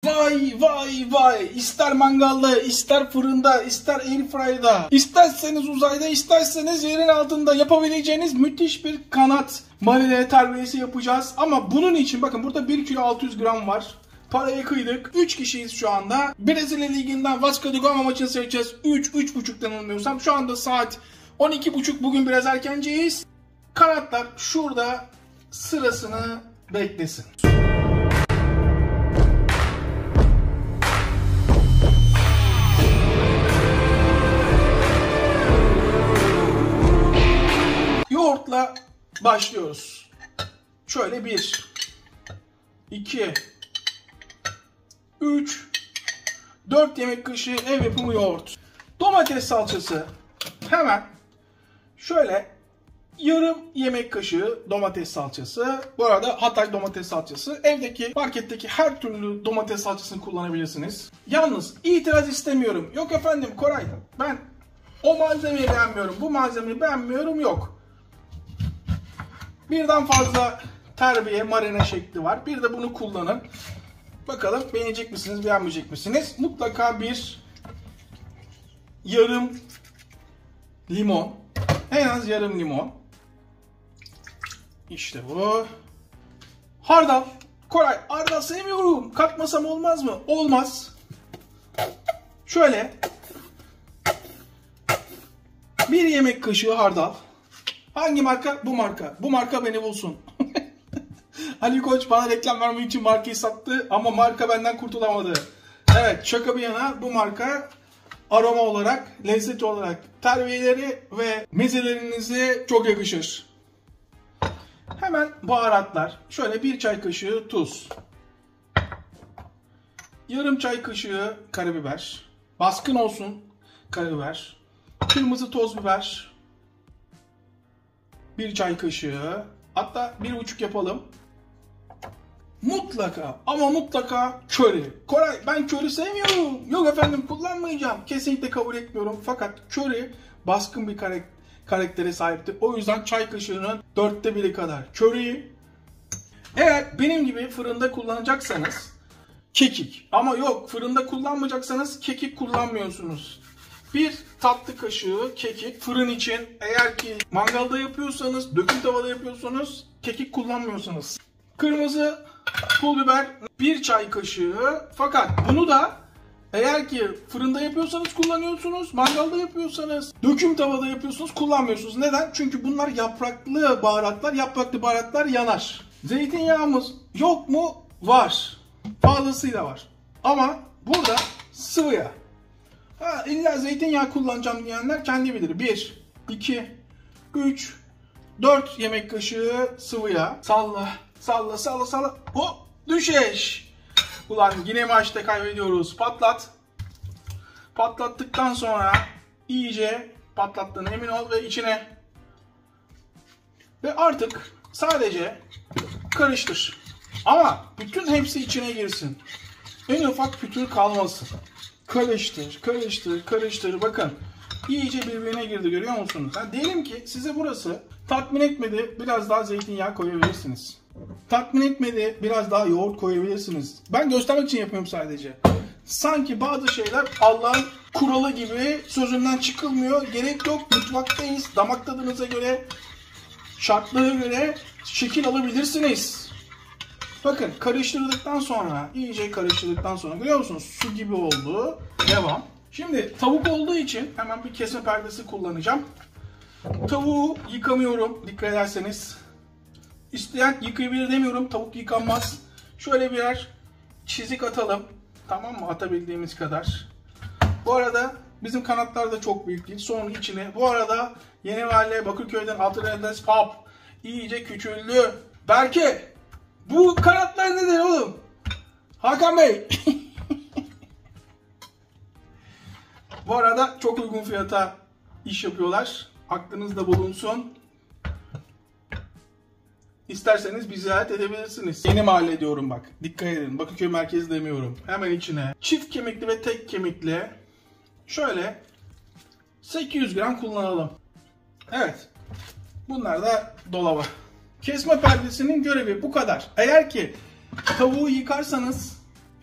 Vay vay vay, ister mangalda, ister fırında, ister airfryer'da, isterseniz uzayda, isterseniz yerin altında yapabileceğiniz müthiş bir kanat marine terbiyesi yapacağız. Ama bunun için bakın burada 1 kilo 600 gram var. Parayı kıydık. 3 kişiyiz şu anda. Brezilya Ligi'nden Vasco da Gama maçını seyredeceğiz. 3-3.30'dan olmuyorsam. Şu anda saat 12.30. Bugün biraz erkenciyiz. Kanatlar şurada sırasını beklesin. Yoğurtla başlıyoruz. Şöyle 1, 2, 3, 4 yemek kaşığı ev yapımı yoğurt. Domates salçası hemen şöyle yarım yemek kaşığı domates salçası. Bu arada Hatay domates salçası. Evdeki, marketteki her türlü domates salçasını kullanabilirsiniz. Yalnız itiraz istemiyorum. Yok efendim Koray, ben o malzemeyi beğenmiyorum, bu malzemeyi beğenmiyorum, yok. Birden fazla terbiye, marine şekli var. Bir de bunu kullanın. Bakalım beğenecek misiniz, beğenmeyecek misiniz? Mutlaka bir yarım limon. En az yarım limon. İşte bu. Hardal. Koray, hardal sevmiyorum. Katmasam olmaz mı? Olmaz. Şöyle. Bir yemek kaşığı hardal. Hangi marka? Bu marka. Bu marka beni bulsun. Ali Koç bana reklam vermek için markayı sattı ama marka benden kurtulamadı. Evet, şaka bir yana bu marka aroma olarak, lezzet olarak terbiyeleri ve mezelerinize çok yakışır. Hemen baharatlar. Şöyle 1 çay kaşığı tuz. Yarım çay kaşığı karabiber. Baskın olsun karabiber. Kırmızı toz biber. 1 çay kaşığı. Hatta 1,5 yapalım. Mutlaka ama mutlaka köri. Koray, ben köri sevmiyorum. Yok efendim, kullanmayacağım. Kesinlikle kabul etmiyorum. Fakat köri baskın bir karaktere sahiptir. O yüzden çay kaşığının 4'te 1'i kadar köri. Eğer benim gibi fırında kullanacaksanız kekik. Ama yok, fırında kullanmayacaksanız kekik kullanmıyorsunuz. 1 tatlı kaşığı kekik fırın için. Eğer ki mangalda yapıyorsanız, döküm tavada yapıyorsanız kekik kullanmıyorsunuz. Kırmızı pul biber 1 çay kaşığı. Fakat bunu da eğer ki fırında yapıyorsanız kullanıyorsunuz, mangalda yapıyorsanız, döküm tavada yapıyorsunuz kullanmıyorsunuz. Neden? Çünkü bunlar yapraklı baharatlar. Yapraklı baharatlar yanar. Zeytinyağımız yok mu? Var. Fazlasıyla var. Ama burada sıvı yağ. İlla zeytinyağı kullanacağım diyenler kendi bilir. 1, 2, 3, 4 yemek kaşığı sıvı yağ. Salla, salla, salla, salla. Hop, düşeş. Ulan yine maçta kaybediyoruz. Patlat. Patlattıktan sonra iyice patlattığına emin ol ve içine. Ve artık sadece karıştır. Ama bütün hepsi içine girsin. En ufak pütür kalmasın. Karıştır, karıştır, karıştır. Bakın iyice birbirine girdi, görüyor musunuz? Diyelim ki size burası tatmin etmedi, biraz daha zeytinyağı koyabilirsiniz. Tatmin etmedi, biraz daha yoğurt koyabilirsiniz. Ben göstermek için yapıyorum sadece. Sanki bazı şeyler Allah'ın kuralı gibi sözünden çıkılmıyor. Gerek yok, mutfaktayız. Damak tadınıza göre, şartlara göre şekil alabilirsiniz. Bakın karıştırdıktan sonra, iyice karıştırdıktan sonra görüyor musunuz? Su gibi oldu. Devam. Şimdi tavuk olduğu için hemen bir kesme perdesi kullanacağım. Tavuğu yıkamıyorum, dikkat ederseniz. İsteyen yıkayabilir demiyorum, tavuk yıkanmaz. Şöyle birer çizik atalım. Tamam mı? Atabildiğimiz kadar. Bu arada bizim kanatlar da çok büyük değil. Sonra içine. Bu arada Yeni Mahalle Bakırköy'den Altınel'den Pub iyice küçüldü. Berke, bu kanatlar nedir oğlum? Hakan Bey. Bu arada çok uygun fiyata iş yapıyorlar. Aklınızda bulunsun. İsterseniz bir ziyaret edebilirsiniz. Yeni Mahalle diyorum bak. Dikkat edin. Bakırköy merkezi demiyorum. Hemen içine çift kemikli ve tek kemikli şöyle 800 gram kullanalım. Evet. Bunlar da dolaba. Kesme perdesinin görevi bu kadar. Eğer ki tavuğu yıkarsanız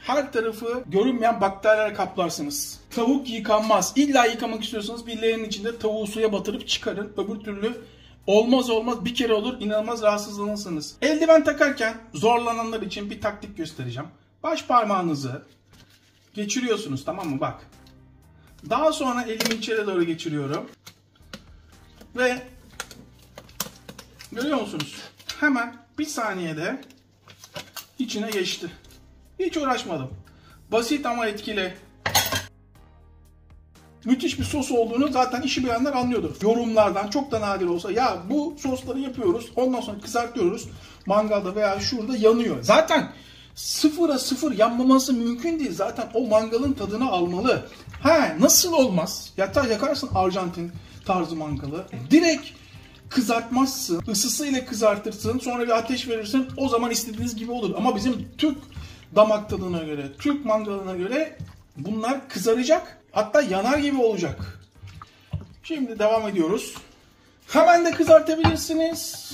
her tarafı görünmeyen bakterilerle kaplarsınız. Tavuk yıkanmaz. İlla yıkamak istiyorsanız bir leğenin içinde tavuğu suya batırıp çıkarın. Öbür türlü olmaz bir kere olur, inanılmaz rahatsızlanırsınız. Eldiven takarken zorlananlar için bir taktik göstereceğim. Baş parmağınızı geçiriyorsunuz, tamam mı? Bak. Daha sonra elimi içeri doğru geçiriyorum. Ve görüyor musunuz? Hemen bir saniyede içine geçti. Hiç uğraşmadım. Basit ama etkili. Müthiş bir sos olduğunu zaten işi bilenler anlıyordur. Yorumlardan çok da nadir olsa ya bu sosları yapıyoruz, ondan sonra kızartıyoruz mangalda veya şurada yanıyor. Zaten sıfıra sıfır yanmaması mümkün değil. Zaten o mangalın tadını almalı. Nasıl olmaz? Yakarsın Arjantin tarzı mangalı. Direkt kızartmazsın. Isısıyla kızartırsın. Sonra bir ateş verirsin. O zaman istediğiniz gibi olur. Ama bizim Türk damak tadına göre, Türk mangalına göre bunlar kızaracak. Hatta yanar gibi olacak. Şimdi devam ediyoruz. Hemen de kızartabilirsiniz.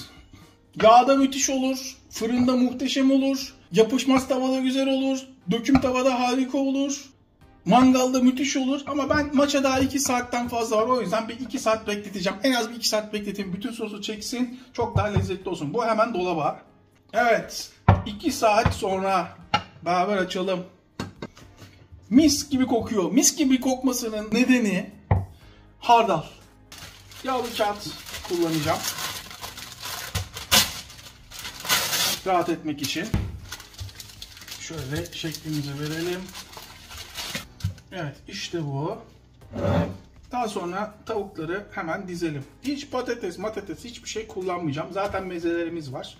Yağda müthiş olur. Fırında muhteşem olur. Yapışmaz tavada güzel olur. Döküm tavada harika olur. Mangalda müthiş olur. Ama ben maça daha 2 saatten fazla var. O yüzden bir 2 saat bekleteceğim. En az bir 2 saat bekleteyim. Bütün sosu çeksin. Çok daha lezzetli olsun. Bu hemen dolaba. Evet. 2 saat sonra beraber açalım. Mis gibi kokuyor. Mis gibi kokmasının nedeni hardal. Yağlı kağıt kullanacağım. Rahat etmek için. Şöyle şeklimizi verelim. Evet, işte bu. Daha sonra tavukları hemen dizelim. Hiç patates hiçbir şey kullanmayacağım. Zaten mezelerimiz var.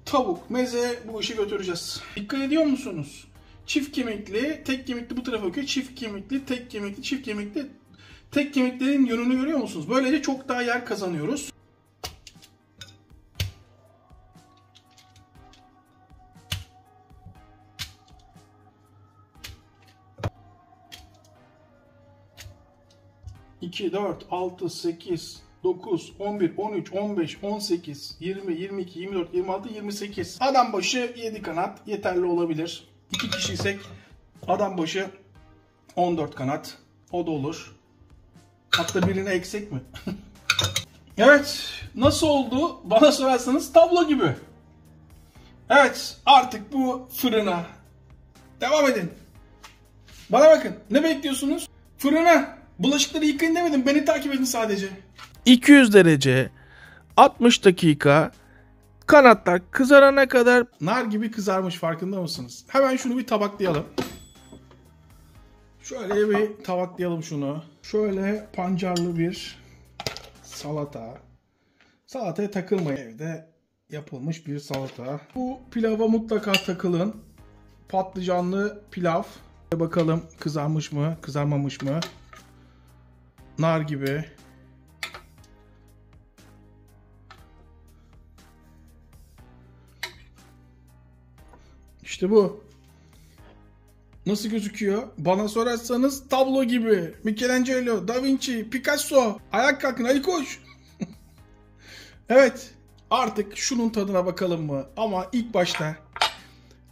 Tavuk, meze bu işi götüreceğiz. Dikkat ediyor musunuz? Çift kemikli, tek kemikli bu tarafa bakıyor. Çift kemikli, tek kemikli, çift kemikli. Tek kemiklerin yönünü görüyor musunuz? Böylece çok daha yer kazanıyoruz. (2, 4, 6, 8, 9, 11, 13, 15, 18, 20, 22, 24, 26, 28. Adam başı 7 kanat yeterli olabilir. 2 kişiysek adam başı 14 kanat. O da olur. Hatta birine eksik mi? Evet. Nasıl oldu? Bana sorarsanız tablo gibi. Evet. Artık bu fırına. Devam edin. Bana bakın. Ne bekliyorsunuz? Fırına. Bulaşıkları yıkayın demedim. Beni takip edin sadece. 200 derece 60 dakika kanatlar kızarana kadar. Nar gibi kızarmış, farkında mısınız? Hemen şunu bir tabaklayalım. Şöyle bir tabaklayalım şunu. Şöyle pancarlı bir salata. Salataya takılmayın. Evde yapılmış bir salata. Bu pilava mutlaka takılın. Patlıcanlı pilav. Bakalım kızarmış mı, kızarmamış mı? Nar gibi. İşte bu. Nasıl gözüküyor? Bana sorarsanız tablo gibi. Michelangelo, Da Vinci, Picasso. Ayak kalkın, Ali Koç. Evet. Artık şunun tadına bakalım mı? Ama ilk başta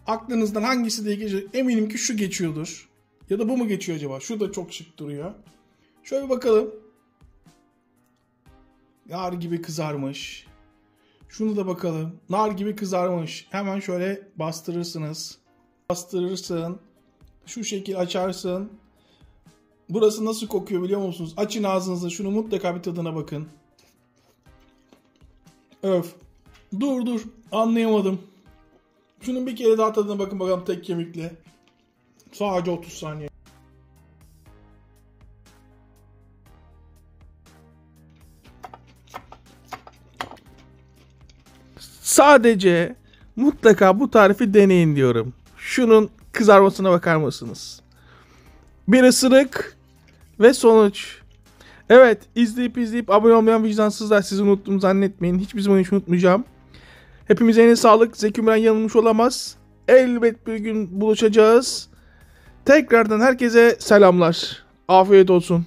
aklınızdan hangisi diye geçiyor? Eminim ki şu geçiyordur. Ya da bu mu geçiyor acaba? Şu da çok şık duruyor. Şöyle bir bakalım. Nar gibi kızarmış. Şunu da bakalım. Nar gibi kızarmış. Hemen şöyle bastırırsınız. Bastırırsın. Şu şekil açarsın. Burası nasıl kokuyor biliyor musunuz? Açın ağzınızı. Şunu mutlaka bir tadına bakın. Öf. Dur. Anlayamadım. Şunun bir kere daha tadına bakın bakalım tek kemikli. Sadece 30 saniye. Sadece mutlaka bu tarifi deneyin diyorum. Şunun kızarmasına bakar mısınız? Bir ısırık ve sonuç. Evet, izleyip abone olmayan vicdansızlar, sizi unuttum zannetmeyin. Hiçbir zaman hiç unutmayacağım. Hepimize yine sağlık. Zeki Müren yanılmış olamaz. Elbet bir gün buluşacağız. Tekrardan herkese selamlar. Afiyet olsun.